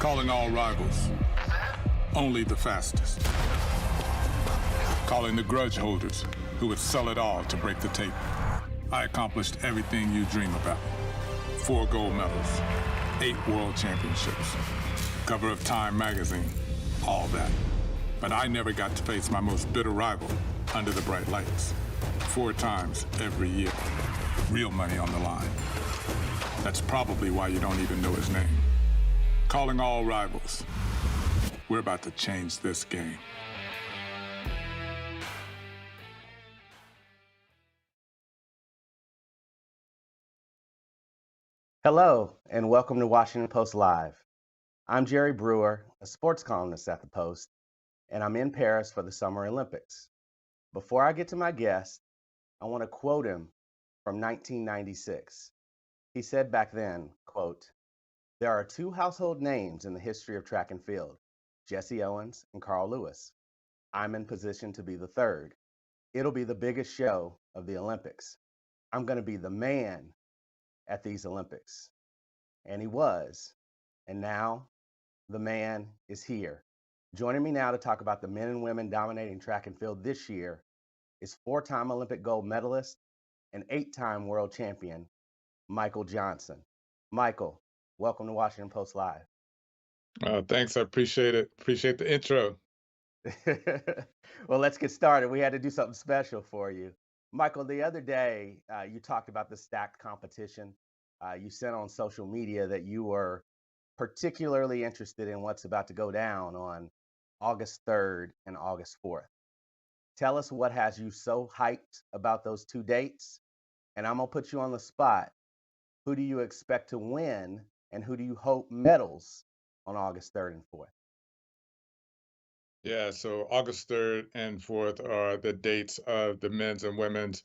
Calling all rivals. Only the fastest. Calling the grudge holders who would sell it all to break the tape. I accomplished everything you dream about. 4 gold medals, 8 world championships, cover of Time magazine, all that. But I never got to face my most bitter rival under the bright lights. 4 times every year. Real money on the line. That's probably why you don't even know his name. Calling all rivals. We're about to change this game. Hello, and welcome to Washington Post Live. I'm Jerry Brewer, a sports columnist at the Post, and I'm in Paris for the Summer Olympics. Before I get to my guest, I want to quote him from 1996. He said back then, quote, "There are 2 household names in the history of track and field, Jesse Owens and Carl Lewis. I'm in position to be the third. It'll be the biggest show of the Olympics. I'm going to be the man at these Olympics." And he was. And now the man is here. Joining me now to talk about the men and women dominating track and field this year is 4-time Olympic gold medalist and 8-time world champion, Michael Johnson. Michael, welcome to Washington Post Live. Thanks, I appreciate it. Appreciate the intro. Well, let's get started. We had to do something special for you. Michael, the other day, you talked about the stacked competition. You said on social media that you were particularly interested in what's about to go down on August 3rd and August 4th. Tell us what has you so hyped about those 2 dates, and I'm gonna put you on the spot. Who do you expect to win, and who do you hope medals on August 3rd and 4th? Yeah, so August 3rd and 4th are the dates of the men's and women's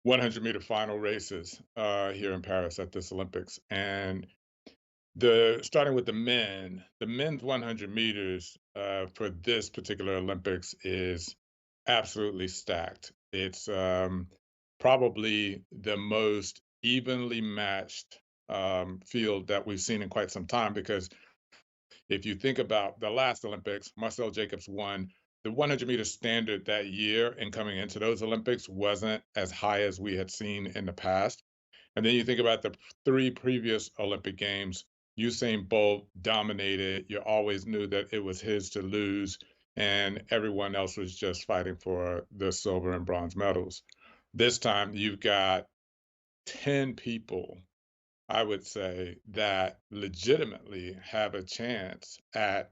100-meter final races here in Paris at this Olympics. And starting with the men's 100 meters for this particular Olympics is absolutely stacked. It's probably the most evenly matched field that we've seen in quite some time, because if you think about the last Olympics, Marcel Jacobs won. The 100-meter standard that year and coming into those Olympics wasn't as high as we had seen in the past. And then you think about the 3 previous Olympic Games, Usain Bolt dominated. You always knew that it was his to lose, and everyone else was just fighting for the silver and bronze medals. This time, you've got 10 people, I would say, that legitimately have a chance at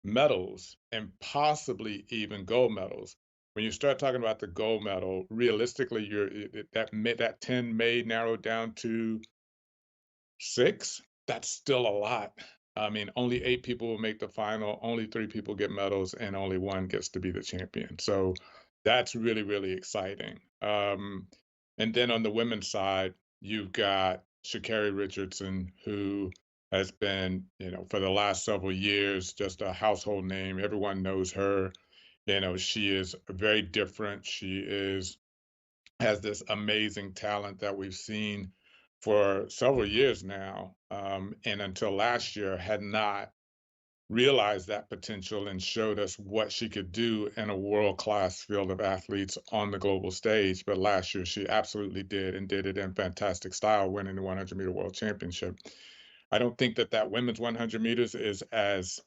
medals and possibly even gold medals. When you start talking about the gold medal, realistically, that 10 may narrow down to 6. That's still a lot. I mean, only 8 people will make the final, only 3 people get medals, and only 1 gets to be the champion. So that's really, really exciting. And then on the women's side, you've got Sha'Carri Richardson, who has been, for the last several years, just a household name. Everyone knows her. She is very different. Has this amazing talent that we've seen for several years now, and until last year had not realized that potential and showed us what she could do in a world-class field of athletes on the global stage. But last year she absolutely did, and did it in fantastic style, winning the 100-meter world championship. I don't think that women's 100 meters is as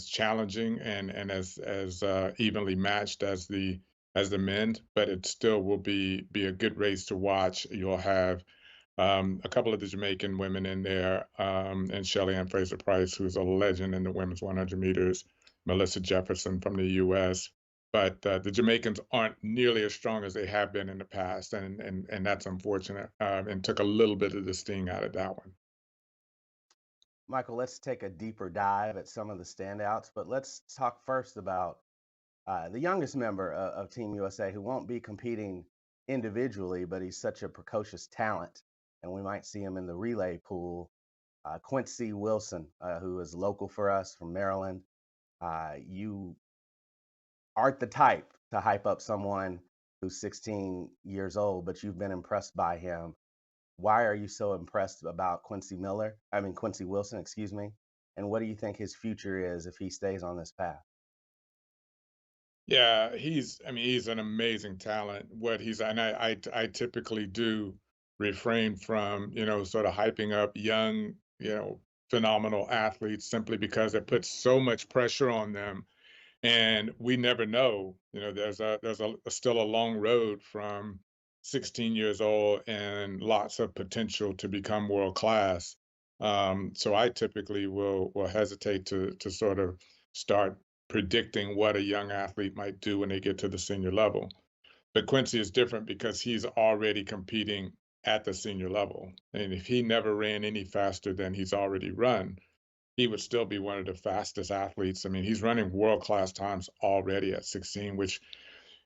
challenging and as evenly matched as the men, but it still will be a good race to watch. You'll have a couple of the Jamaican women in there, and Shelly Ann Fraser-Price, who's a legend in the women's 100 meters, Melissa Jefferson from the U.S. But the Jamaicans aren't nearly as strong as they have been in the past, and that's unfortunate, and took a little bit of the sting out of that one. Michael, let's take a deeper dive at some of the standouts, but let's talk first about the youngest member of Team USA, who won't be competing individually, but he's such a precocious talent, and we might see him in the relay pool. Quincy Wilson, who is local for us from Maryland. You aren't the type to hype up someone who's 16 years old, but you've been impressed by him. Why are you so impressed about Quincy Wilson, excuse me? And what do you think his future is if he stays on this path? Yeah, I mean, he's an amazing talent. What he's and I typically do refrain from, sort of hyping up young, phenomenal athletes simply because it puts so much pressure on them. And we never know, there's still a long road from 16 years old and lots of potential to become world class. So I typically will hesitate to sort of start predicting what a young athlete might do when they get to the senior level. But Quincy is different because he's already competing at the senior level. And if he never ran any faster than he's already run, he would still be one of the fastest athletes. I mean, he's running world class times already at 16, which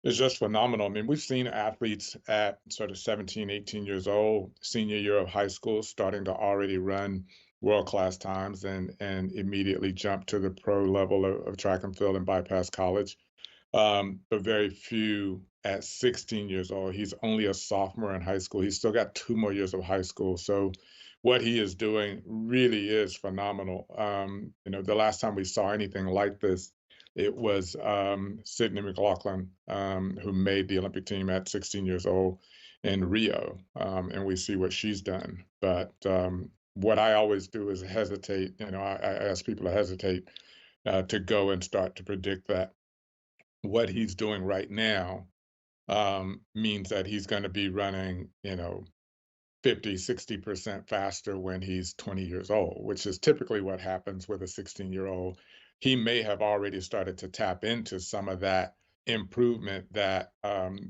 is just phenomenal. I mean, we've seen athletes at sort of 17, 18 years old, senior year of high school, starting to already run world class times and immediately jump to the pro level of track and field and bypass college. But very few at 16 years old. He's only a sophomore in high school. He's still got 2 more years of high school. So what he is doing really is phenomenal. The last time we saw anything like this, it was Sydney McLaughlin, who made the Olympic team at 16 years old in Rio, and we see what she's done. But what I always do is hesitate. I ask people to hesitate to go and start to predict that what he's doing right now means that he's going to be running, 50, 60% faster when he's 20 years old, which is typically what happens with a 16-year-old. He may have already started to tap into some of that improvement that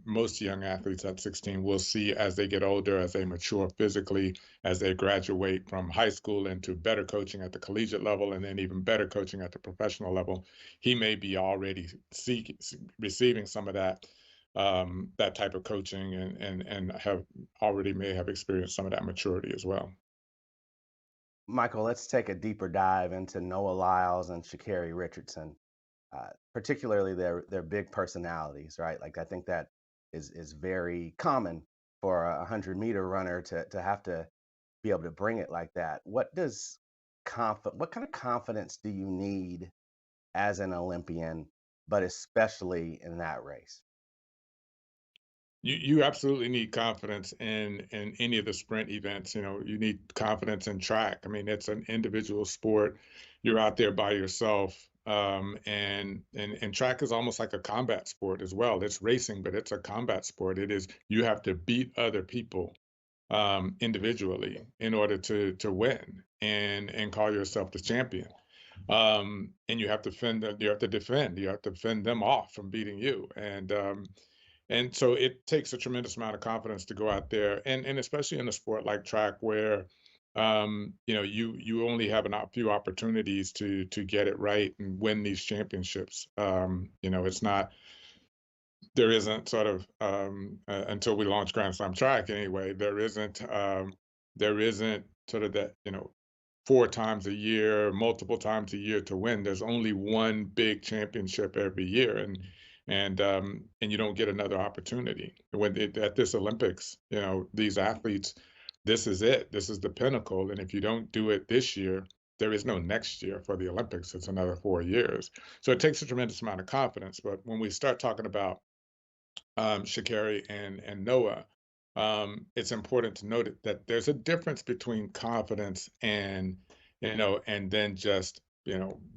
most young athletes at 16 will see as they get older, as they mature physically, as they graduate from high school into better coaching at the collegiate level, and then even better coaching at the professional level. He may be already receiving some of that type of coaching and have already may have experienced some of that maturity as well. Michael, let's take a deeper dive into Noah Lyles and Sha'Carri Richardson, particularly their big personalities, right? Like I think that is very common for a 100-meter runner to have to be able to bring it like that. What kind of confidence do you need as an Olympian, but especially in that race? You absolutely need confidence in any of the sprint events. You need confidence in track. I mean, it's an individual sport. You're out there by yourself. And track is almost like a combat sport as well. It's racing, but it's a combat sport. It is you have to beat other people individually in order to win and call yourself the champion. And you have to defend them off from beating you. And so it takes a tremendous amount of confidence to go out there, and especially in a sport like track where you only have few opportunities to get it right and win these championships. It's not there isn't sort of until we launch Grand Slam track anyway. There isn't sort of that 4 times a year, multiple times a year to win. There's only one big championship every year, and you don't get another opportunity. At this Olympics, these athletes, this is it. This is the pinnacle. And if you don't do it this year, there is no next year for the Olympics. It's another 4 years. So it takes a tremendous amount of confidence. But when we start talking about Sha'Carri and Noah, it's important to note that there's a difference between confidence and then just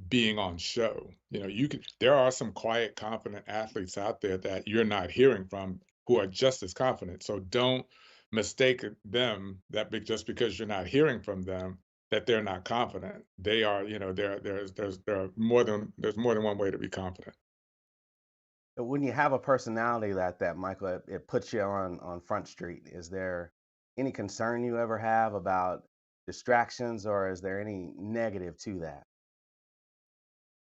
being on show. There are some quiet, confident athletes out there that you're not hearing from who are just as confident. So don't mistake them just because you're not hearing from them that they're not confident. They are. There's more than one way to be confident. But when you have a personality like that, Michael, it puts you on Front Street. Is there any concern you ever have about distractions, or is there any negative to that?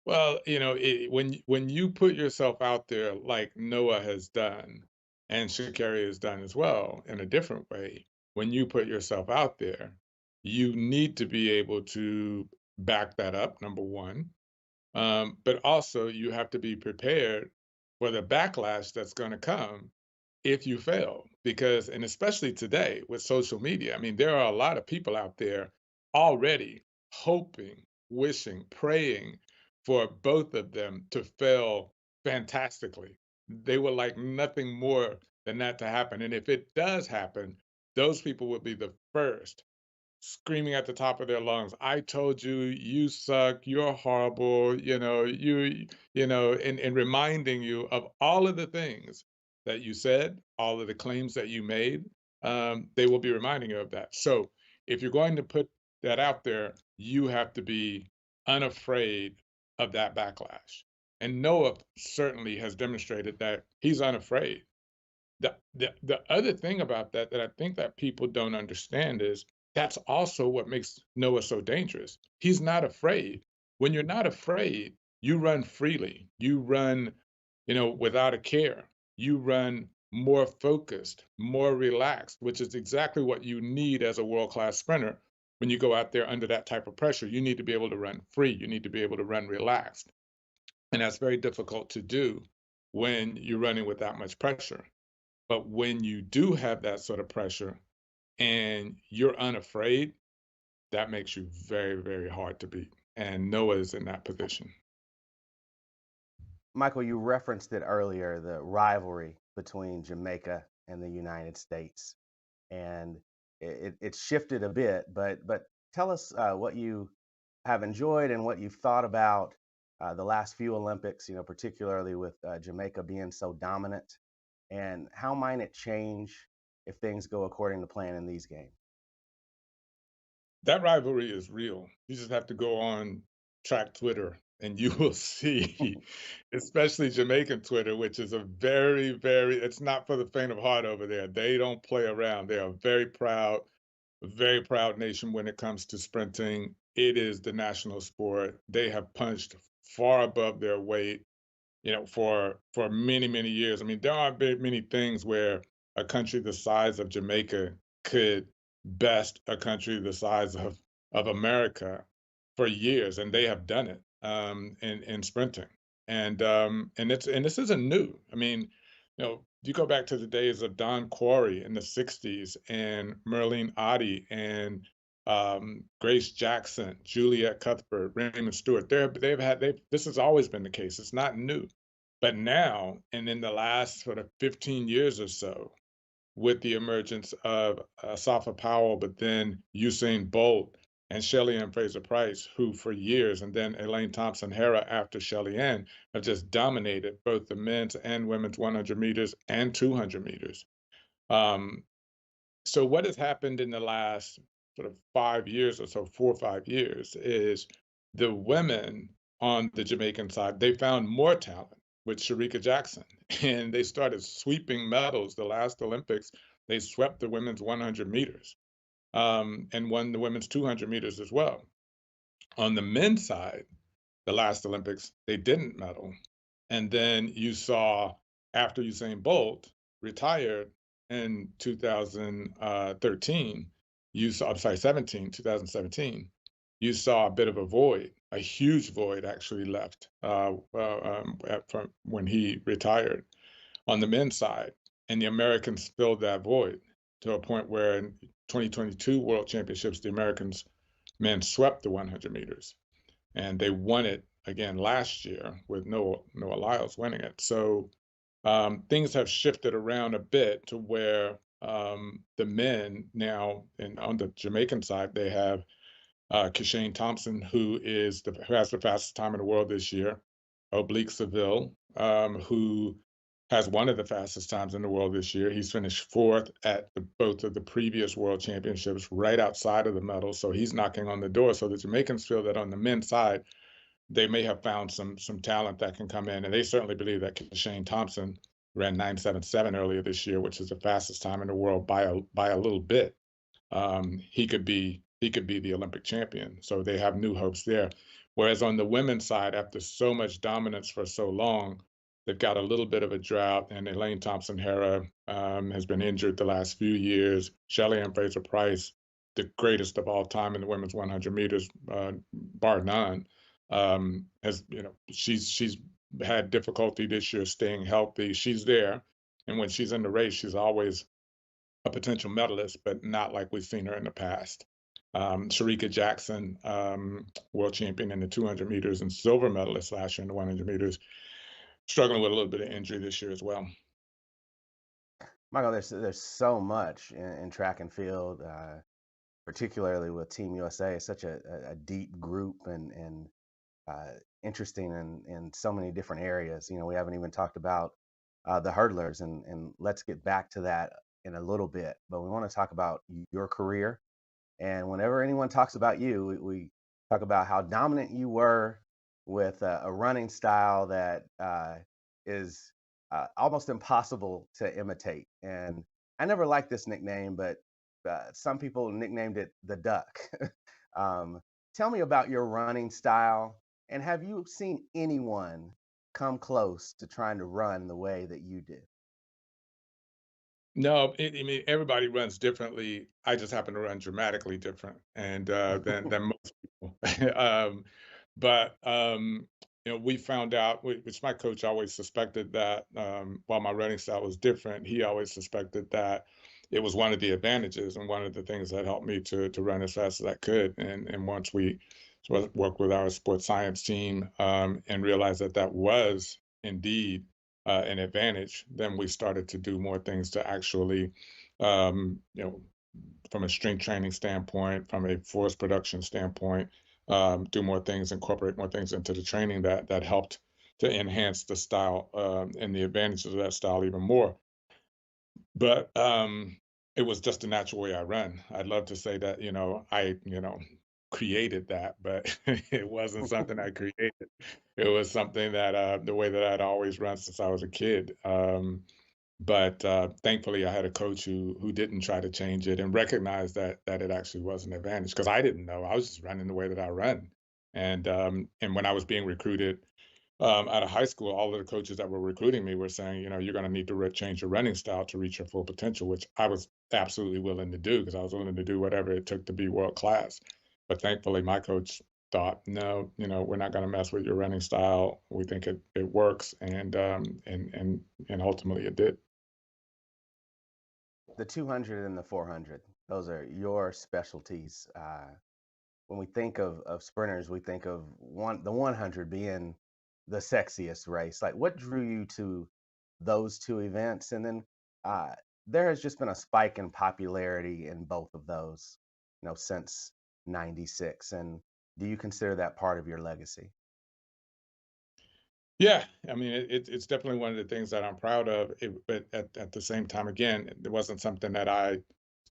Well, when you put yourself out there like Noah has done, and Shakari has done as well in a different way, when you put yourself out there, you need to be able to back that up, number one. But also you have to be prepared for the backlash that's going to come if you fail. Because, and especially today with social media, I mean, there are a lot of people out there already hoping wishing, praying for both of them to fail fantastically. They would like nothing more than that to happen. And if it does happen, those people will be the first screaming at the top of their lungs, "I told you, you suck, you're horrible," and reminding you of all of the things that you said, all of the claims that you made. They will be reminding you of that. So if you're going to put that out there, you have to be unafraid of that backlash. And Noah certainly has demonstrated that he's unafraid. The other thing about that that I think that people don't understand is that's also what makes Noah so dangerous. He's not afraid. When you're not afraid, you run freely. You run, without a care. You run more focused, more relaxed, which is exactly what you need as a world-class sprinter when you go out there under that type of pressure. You need to be able to run free. You need to be able to run relaxed. And that's very difficult to do when you're running with that much pressure. But when you do have that sort of pressure and you're unafraid, that makes you very, very hard to beat. And Noah is in that position. Michael, you referenced it earlier, the rivalry between Jamaica and the United States, and it shifted a bit. But tell us what you have enjoyed and what you've thought about the last few Olympics. Particularly with Jamaica being so dominant, and how might it change if things go according to plan in these games? That rivalry is real. You just have to go on track Twitter and you will see, especially Jamaican Twitter, which is a very, very, it's not for the faint of heart over there. They don't play around. They are very proud nation when it comes to sprinting. It is the national sport. They have punched far above their weight, for many, many years. I mean, there aren't very many things where a country the size of Jamaica could best a country the size of America for years, and they have done it in sprinting. And this isn't new. I mean, you go back to the days of Don Quarry in the '60s and Merlene Ottey and Grace Jackson, Juliet Cuthbert, Raymond Stewart. This has always been the case. It's not new. But now, and in the last sort of 15 years or so, with the emergence of Safa Powell, but then Usain Bolt and Shelly Ann Fraser Price, who for years, and then Elaine Thompson Hera after Shelly Ann, have just dominated both the men's and women's 100 meters and 200 meters. Um, so what has happened in the last sort of 5 years or so, 4 or 5 years, is the women on the Jamaican side, they found more talent with Sharika Jackson, and they started sweeping medals. The last Olympics, they swept the women's 100 meters and won the women's 200 meters as well. On the men's side, the last Olympics, they didn't medal. And then you saw after Usain Bolt retired in 2013, I'm sorry, 2017, you saw a bit of a void, a huge void actually left from when he retired on the men's side. And the Americans filled that void to a point where in 2022 World Championships, the Americans men swept the 100 meters and they won it again last year with Noah Lyles winning it. So things have shifted around a bit to where the men now, and on the Jamaican side, they have Kishane Thompson, who has the fastest time in the world this year, Oblique Seville, who has one of the fastest times in the world this year. He's finished fourth at both of the previous world championships, right outside of the medal. So he's knocking on the door. So the Jamaicans feel that on the men's side, they may have found some talent that can come in, and they certainly believe that Shane Thompson ran 9.77 earlier this year, which is the fastest time in the world by a little bit. He could be the Olympic champion. So they have new hopes there. Whereas on the women's side, after so much dominance for so long, they've got a little bit of a drought. And Elaine Thompson Hera has been injured the last few years. Shelly Ann Fraser Price, the greatest of all time in the women's 100 meters, bar none, she's had difficulty this year staying healthy. She's there, and when she's in the race, she's always a potential medalist, but not like we've seen her in the past. Sharika Jackson, world champion in the 200 meters and silver medalist last year in the 100 meters, struggling with a little bit of injury this year as well. Michael, there's so much in track and field, particularly with Team USA. It's such a deep group and uh, interesting in so many different areas. You know, we haven't even talked about the hurdlers, and let's get back to that in a little bit. But we want to talk about your career. And whenever anyone talks about you, we talk about how dominant you were with a running style that is almost impossible to imitate. And I never liked this nickname, but some people nicknamed it the Duck. um, Tell me about your running style, and have you seen anyone come close to trying to run the way that you did? No, I mean, everybody runs differently. I just happen to run dramatically different and than most people. But we found out, which my coach always suspected that while my running style was different, he always suspected that it was one of the advantages and one of the things that helped me to run as fast as I could. And once we worked with our sports science team and realized that that was indeed an advantage, then we started to do more things to actually, um, you know, from a strength training standpoint, from a force production standpoint, do more things, incorporate more things into the training that helped to enhance the style and the advantages of that style even more. But it was just a natural way I run. I'd love to say that, created that, but it wasn't something I created. It was something that the way that I'd always run since I was a kid. But thankfully, I had a coach who didn't try to change it and recognized that it actually was an advantage because I didn't know. I was just running the way that I run. And when I was being recruited out of high school, all of the coaches that were recruiting me were saying, you're going to need to change your running style to reach your full potential, which I was absolutely willing to do because I was willing to do whatever it took to be world class. But thankfully, my coach thought, no, we're not going to mess with your running style. We think it works, and ultimately it did. The 200 and the 400, those are your specialties. When we think of sprinters, we think of the 100 being the sexiest race. Like, what drew you to those two events? And then uh, there has just been a spike in popularity in both of those, since '96. And do you consider that part of your legacy? Yeah, I mean, it's definitely one of the things that I'm proud of. But at the same time, again, it wasn't something that I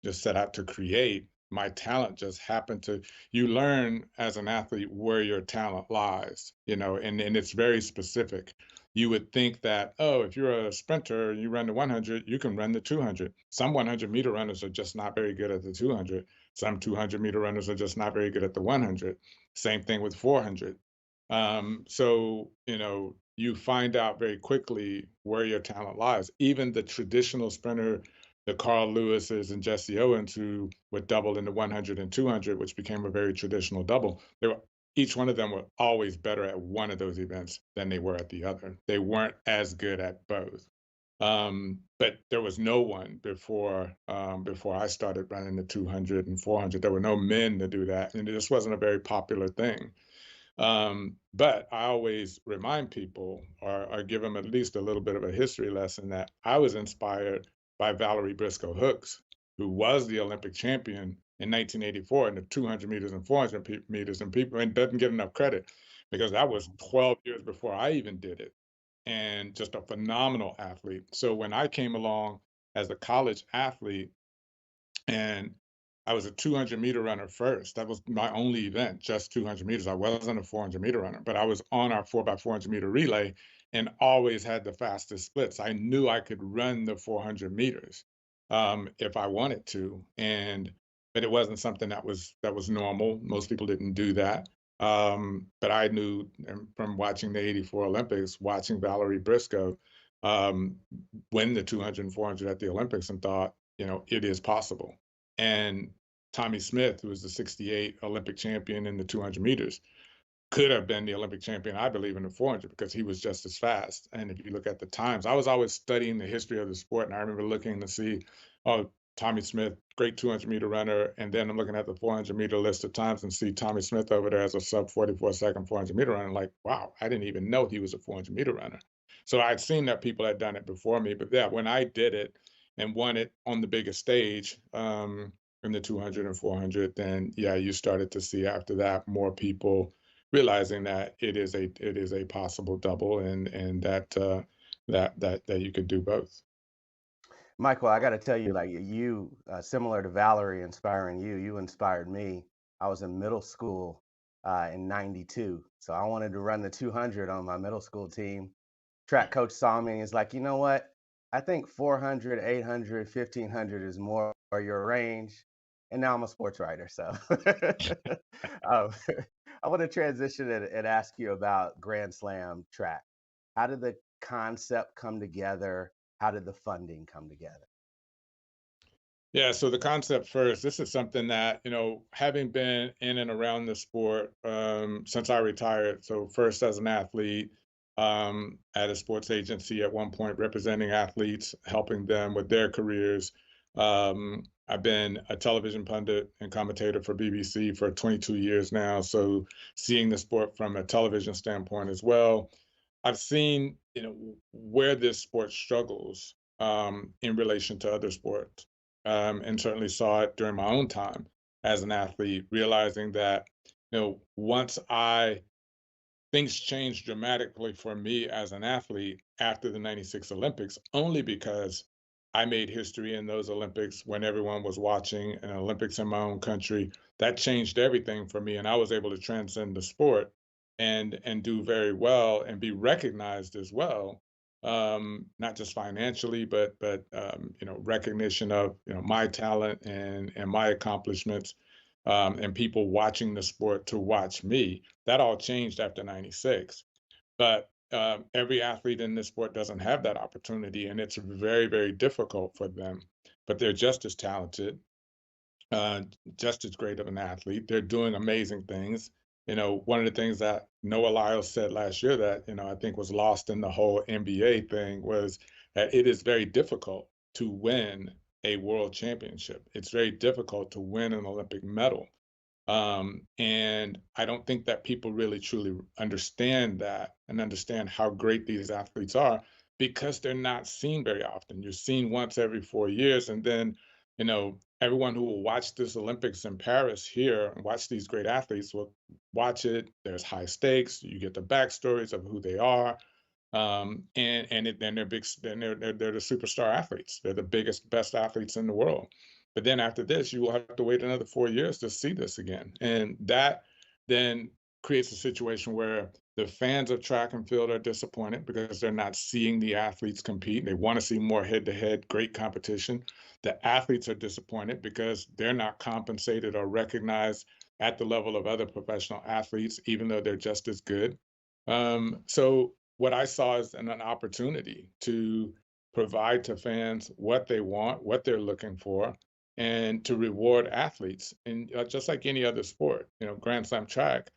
just set out to create. My talent just happened to. You learn as an athlete where your talent lies, and it's very specific. You would think that, oh, if you're a sprinter and you run the 100, you can run the 200. Some 100-meter runners are just not very good at the 200. Some 200-meter runners are just not very good at the 100. Same thing with 400. So, you find out very quickly where your talent lies. Even the traditional sprinter, the Carl Lewis's and Jesse Owens, who would double in the 100 and 200, which became a very traditional double, each one of them were always better at one of those events than they were at the other. They weren't as good at both. But there was no one before I started running the 200 and 400. There were no men to do that, and it just wasn't a very popular thing. But I always remind people or give them at least a little bit of a history lesson that I was inspired by Valerie Briscoe Hooks, who was the Olympic champion in 1984 in the 200 meters and 400 meters, and people and doesn't get enough credit because that was 12 years before I even did it, and just a phenomenal athlete. So when I came along as a college athlete and I was a 200-meter runner first. That was my only event, just 200 meters. I wasn't a 400-meter runner, but I was on our 4x400-meter relay and always had the fastest splits. I knew I could run the 400 meters if I wanted to, but it wasn't something that was normal. Most people didn't do that. But I knew from watching the '84 Olympics, watching Valerie Briscoe um, win the 200 and 400 at the Olympics, and thought, it is possible. And Tommy Smith, who was the '68 Olympic champion in the 200 meters, could have been the Olympic champion, I believe, in the 400 because he was just as fast. And if you look at the times, I was always studying the history of the sport, and I remember looking to see, oh, Tommy Smith, great 200-meter runner, and then I'm looking at the 400-meter list of times and see Tommy Smith over there as a sub 44 second 400-meter runner. Like, wow, I didn't even know he was a 400-meter runner. So I'd seen that people had done it before me, but yeah, when I did it and won it on the biggest stage, in the 200 and 400, then yeah, you started to see after that more people realizing that it is a possible double, and that that you could do both. Michael, I got to tell you, like you, similar to Valerie inspiring you, you inspired me. I was in middle school in '92, so I wanted to run the 200 on my middle school team. Track coach saw me and is like, you know what? I think 400, 800, 1500 is more your range. And now I'm a sports writer. So um, I want to transition and ask you about Grand Slam track. How did the concept come together? How did the funding come together? Yeah, so the concept first, this is something that, having been in and around the sport since I retired. So, first as an athlete at a sports agency at one point, representing athletes, helping them with their careers. I've been a television pundit and commentator for BBC for 22 years now. So, seeing the sport from a television standpoint as well, I've seen, where this sport struggles in relation to other sports, and certainly saw it during my own time as an athlete, realizing that, once I things changed dramatically for me as an athlete after the 96 Olympics, only because I made history in those Olympics when everyone was watching an Olympics in my own country. That changed everything for me. And I was able to transcend the sport and do very well and be recognized as well. Not just financially, but recognition of my talent and my accomplishments, and people watching the sport to watch me. That all changed after 96. But every athlete in this sport doesn't have that opportunity, and it's very, very difficult for them. But they're just as talented, uh, just as great of an athlete. They're doing amazing things. One of the things that Noah Lyle said last year that, I think was lost in the whole NBA thing was that it is very difficult to win a world championship. It's very difficult to win an Olympic medal. And I don't think that people really truly understand that and understand how great these athletes are because they're not seen very often. You're seen once every 4 years, and then, everyone who will watch this Olympics in Paris here and watch these great athletes will watch it. There's high stakes. You get the backstories of who they are. Then they're big. Then they're the superstar athletes. They're the biggest, best athletes in the world. But then after this, you will have to wait another 4 years to see this again, and that then creates a situation where the fans of track and field are disappointed because they're not seeing the athletes compete. They want to see more head-to-head, great competition. The athletes are disappointed because they're not compensated or recognized at the level of other professional athletes, even though they're just as good. So what I saw is an opportunity to provide to fans what they want, what they're looking for, and to reward athletes. And just like any other sport, Grand Slam track,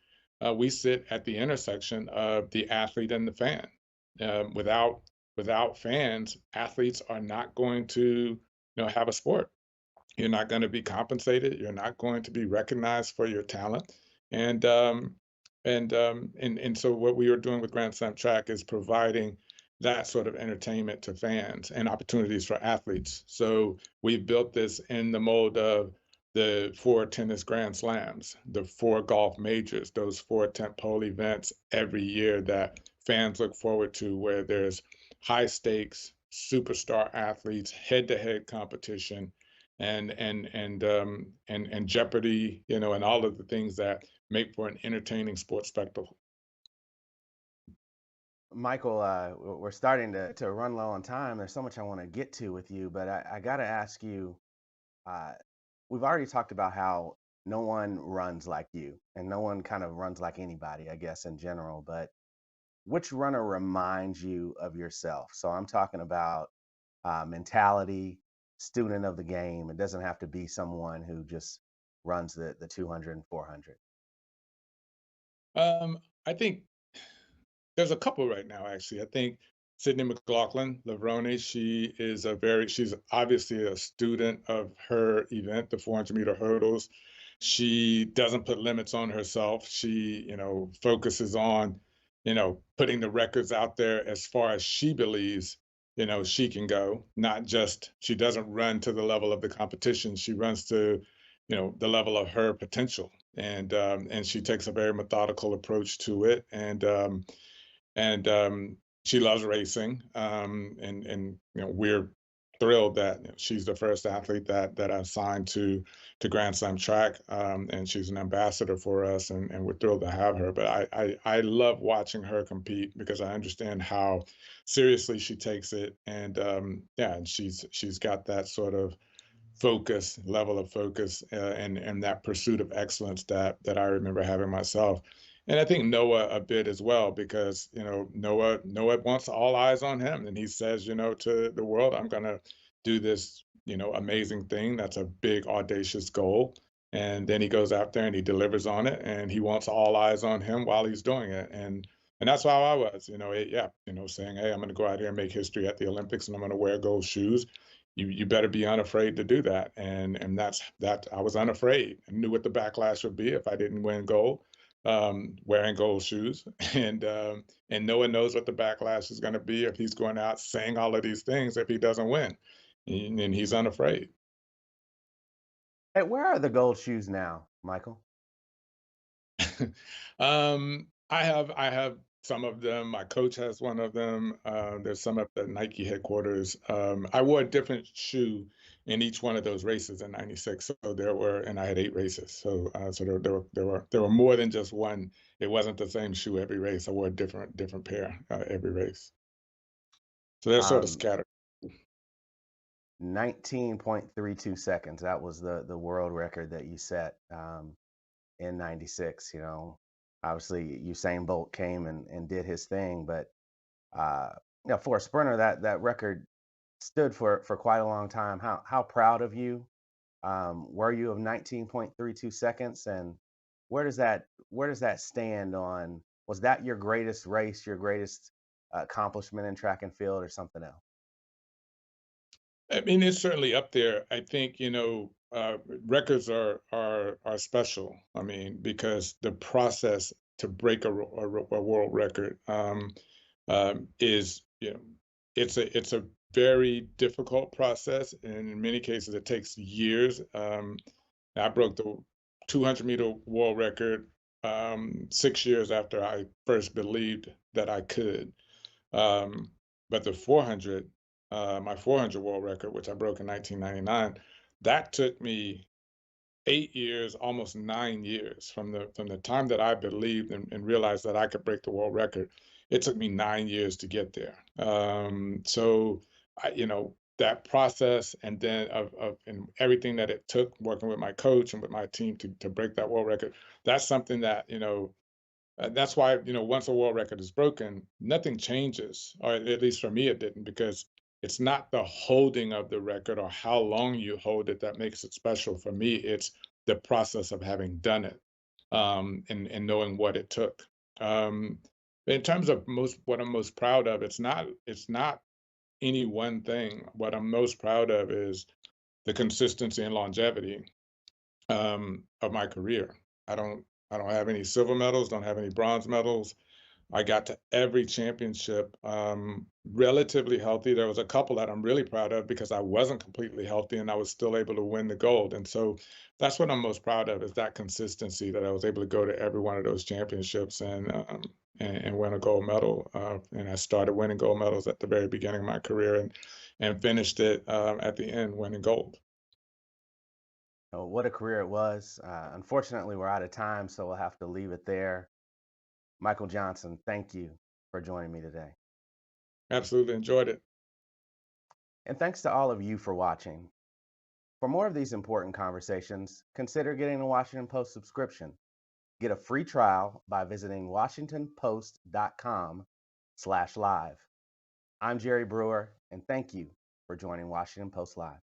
we sit at the intersection of the athlete and the fan. Without fans, athletes are not going to, have a sport. You're not going to be compensated. You're not going to be recognized for your talent. And so what we are doing with Grand Slam Track is providing that sort of entertainment to fans and opportunities for athletes. So we've built this in the mold of the four tennis Grand Slams, the four golf majors, those four tentpole events every year that fans look forward to, where there's high stakes, superstar athletes, head-to-head competition, and Jeopardy, and all of the things that make for an entertaining sports spectacle. Michael, we're starting to run low on time. There's so much I want to get to with you, but I got to ask you. Uh, we've already talked about how no one runs like you, and no one kind of runs like anybody, I guess, in general. But which runner reminds you of yourself? So I'm talking about mentality, student of the game. It doesn't have to be someone who just runs the 200 and 400. I think there's a couple right now, actually. I think Sydney McLaughlin, Lavroni. She's obviously a student of her event, the 400-meter hurdles. She doesn't put limits on herself. She, focuses on, putting the records out there as far as she believes, she can go. Not just she doesn't run to the level of the competition. She runs to, the level of her potential, and she takes a very methodical approach to it, and she loves racing. And we're thrilled that she's the first athlete that I've signed to Grand Slam track, and she's an ambassador for us, and we're thrilled to have her. But I love watching her compete because I understand how seriously she takes it, and yeah, and she's got that sort of level of focus, and that pursuit of excellence that I remember having myself. And I think Noah a bit as well, because Noah wants all eyes on him, and he says, to the world, I'm gonna do this, amazing thing. That's a big audacious goal. And then he goes out there and he delivers on it, and he wants all eyes on him while he's doing it. And that's how I was, yeah, saying, hey, I'm gonna go out here and make history at the Olympics, and I'm gonna wear gold shoes. You better be unafraid to do that. And that I was unafraid and knew what the backlash would be if I didn't win gold, wearing gold shoes. And no one knows what the backlash is going to be if he's going out saying all of these things if he doesn't win. And he's unafraid. Hey, where are the gold shoes now, Michael? I have some of them. My coach has one of them. There's some at the Nike headquarters. I wore a different shoe in each one of those races in '96. So and I had 8 races. So there were more than just one. It wasn't the same shoe every race. I wore a different pair every race. So they're sort of Um, scattered. 19.32 seconds. That was the world record that you set in '96. Obviously Usain Bolt came and did his thing, but uh, for a sprinter, that record stood for quite a long time. How proud of you were you of 19.32 seconds, and where does that stand on? Was that your greatest race, your greatest accomplishment in track and field, or something else? I mean, it's certainly up there. I think, records are special. I mean, because the process to break a world record, is, it's a very difficult process, and in many cases it takes years. I broke the 200-meter world record 6 years after I first believed that I could. Um, but the 400, my 400 world record, which I broke in 1999, that took me 8 years, almost 9 years from the time that I believed and realized that I could break the world record. It took me 9 years to get there. So that process, and then of and everything that it took working with my coach and with my team to break that world record. That's something that that's why, once a world record is broken, nothing changes, or at least for me, it didn't, because it's not the holding of the record or how long you hold it that makes it special. For me, it's the process of having done it, and knowing what it took. Um, in terms of what I'm most proud of, it's not any one thing. What I'm most proud of is the consistency and longevity, of my career. I don't have any silver medals, don't have any bronze medals. I got to every championship, relatively healthy. There was a couple that I'm really proud of because I wasn't completely healthy and I was still able to win the gold. And so that's what I'm most proud of, is that consistency, that I was able to go to every one of those championships and win a gold medal. And I started winning gold medals at the very beginning of my career, and finished it at the end winning gold. Oh, what a career it was. Unfortunately, we're out of time, so we'll have to leave it there. Michael Johnson, thank you for joining me today. Absolutely enjoyed it. And thanks to all of you for watching. For more of these important conversations, consider getting a Washington Post subscription. Get a free trial by visiting washingtonpost.com/live. I'm Jerry Brewer, and thank you for joining Washington Post Live.